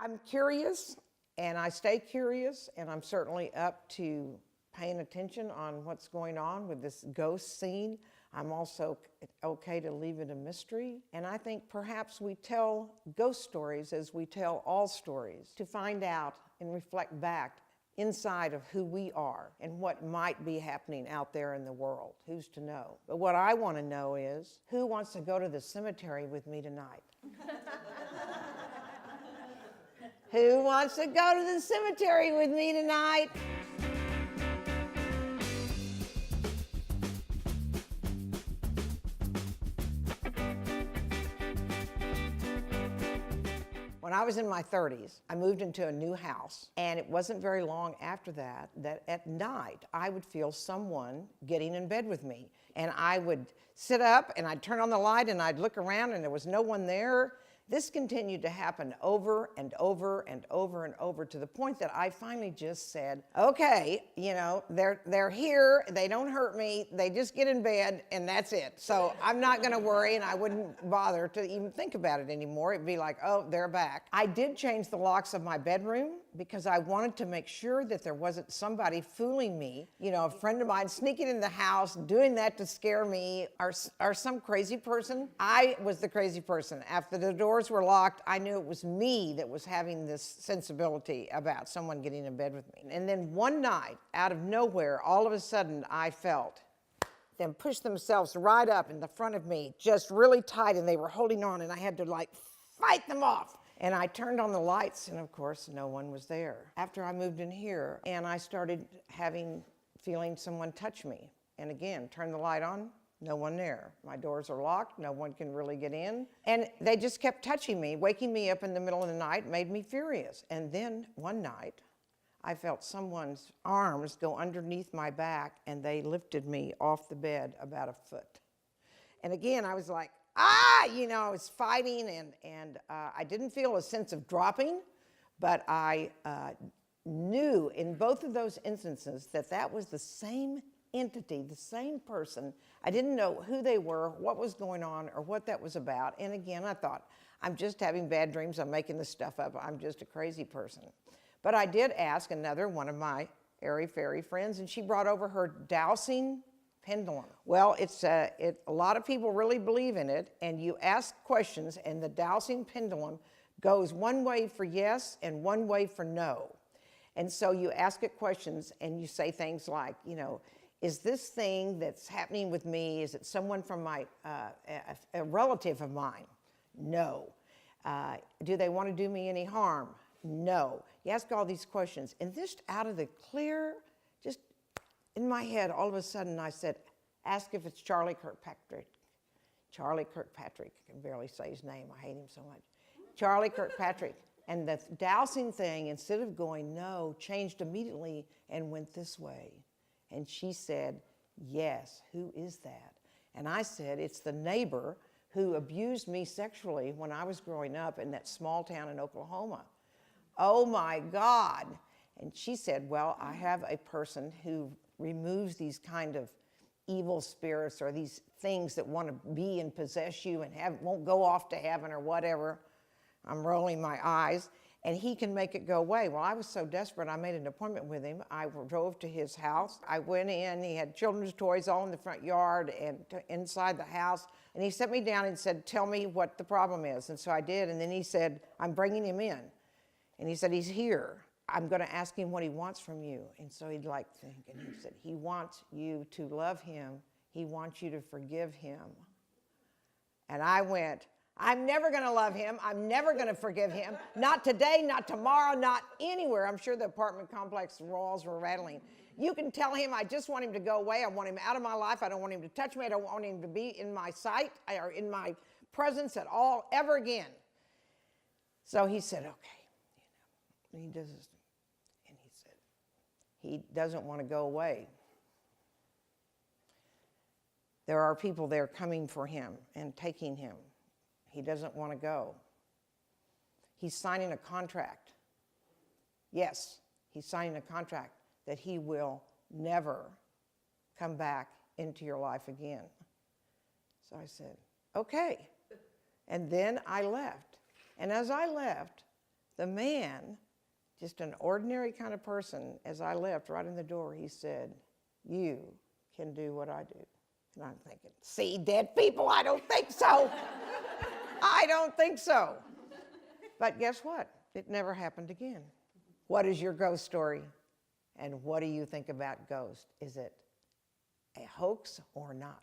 I'm curious, and I stay curious, and I'm certainly up to paying attention on what's going on with this ghost scene. I'm also okay to leave it a mystery. And I think perhaps we tell ghost stories as we tell all stories, to find out and reflect back inside of who we are and what might be happening out there in the world. Who's to know? But what I want to know is, who wants to go to the cemetery with me tonight? Who wants to go to the cemetery with me tonight? When I was in my 30s, I moved into a new house, and it wasn't very long after that at night I would feel someone getting in bed with me. And I would sit up and I'd turn on the light and I'd look around and there was no one there. This continued to happen over and over and over and over, to the point that I finally just said, okay, you know, they're here, they don't hurt me, they just get in bed and that's it. So I'm not gonna worry, and I wouldn't bother to even think about it anymore. It'd be like, oh, they're back. I did change the locks of my bedroom because I wanted to make sure that there wasn't somebody fooling me, you know, a friend of mine sneaking in the house, doing that to scare me, or some crazy person. I was the crazy person. After the doors were locked, I knew it was me that was having this sensibility about someone getting in bed with me. And then one night, out of nowhere, all of a sudden, I felt them push themselves right up in the front of me, just really tight, and they were holding on, and I had to like fight them off. And I turned on the lights, and of course, no one was there. After I moved in here, and I started feeling someone touch me. And again, turn the light on, no one there. My doors are locked, no one can really get in. And they just kept touching me, waking me up in the middle of the night, made me furious. And then one night, I felt someone's arms go underneath my back, and they lifted me off the bed about a foot. And again, I was like, you know, I was fighting, and I didn't feel a sense of dropping, but I knew in both of those instances that that was the same entity, the same person. I didn't know who they were, what was going on, or what that was about. And again, I thought, I'm just having bad dreams, I'm making this stuff up, I'm just a crazy person. But I did ask another one of my airy-fairy friends, and she brought over her dowsing pendulum. Well, a lot of people really believe in it, and you ask questions, and the dowsing pendulum goes one way for yes and one way for no. And so you ask it questions, and you say things like, you know, is this thing that's happening with me, is it someone from a relative of mine? No. Do they want to do me any harm? No. You ask all these questions, and just out of the clear, just in my head, all of a sudden I said, ask if it's Charlie Kirkpatrick. Charlie Kirkpatrick, I can barely say his name, I hate him so much. Charlie Kirkpatrick. And the dowsing thing, instead of going no, changed immediately and went this way. And she said, yes, who is that? And I said, it's the neighbor who abused me sexually when I was growing up in that small town in Oklahoma. Oh my God. And she said, well, I have a person who removes these kind of evil spirits or these things that want to be and possess you and won't go off to heaven or whatever. I'm rolling my eyes. And he can make it go away. Well, I was so desperate, I made an appointment with him. I drove to his house. I went in, he had children's toys all in the front yard and inside the house. And he set me down and said, tell me what the problem is. And so I did, and then he said, I'm bringing him in. And he said, he's here. I'm gonna ask him what he wants from you. And so he'd like think, and he said, he wants you to love him. He wants you to forgive him. And I went, I'm never going to love him. I'm never going to forgive him. Not today, not tomorrow, not anywhere. I'm sure the apartment complex walls were rattling. You can tell him I just want him to go away. I want him out of my life. I don't want him to touch me. I don't want him to be in my sight or in my presence at all ever again. So he said, okay. And he said, he doesn't want to go away. There are people there coming for him and taking him. He doesn't want to go. He's signing a contract. Yes, he's signing a contract that he will never come back into your life again. So I said, okay. And then I left. And as I left, The man, just an ordinary kind of person, as I left right in the door, he said, "You can do what I do." And I'm thinking, see, dead people, I don't think so. I don't think so. But guess what? It never happened again. What is your ghost story? And what do you think about ghosts? Is it a hoax or not?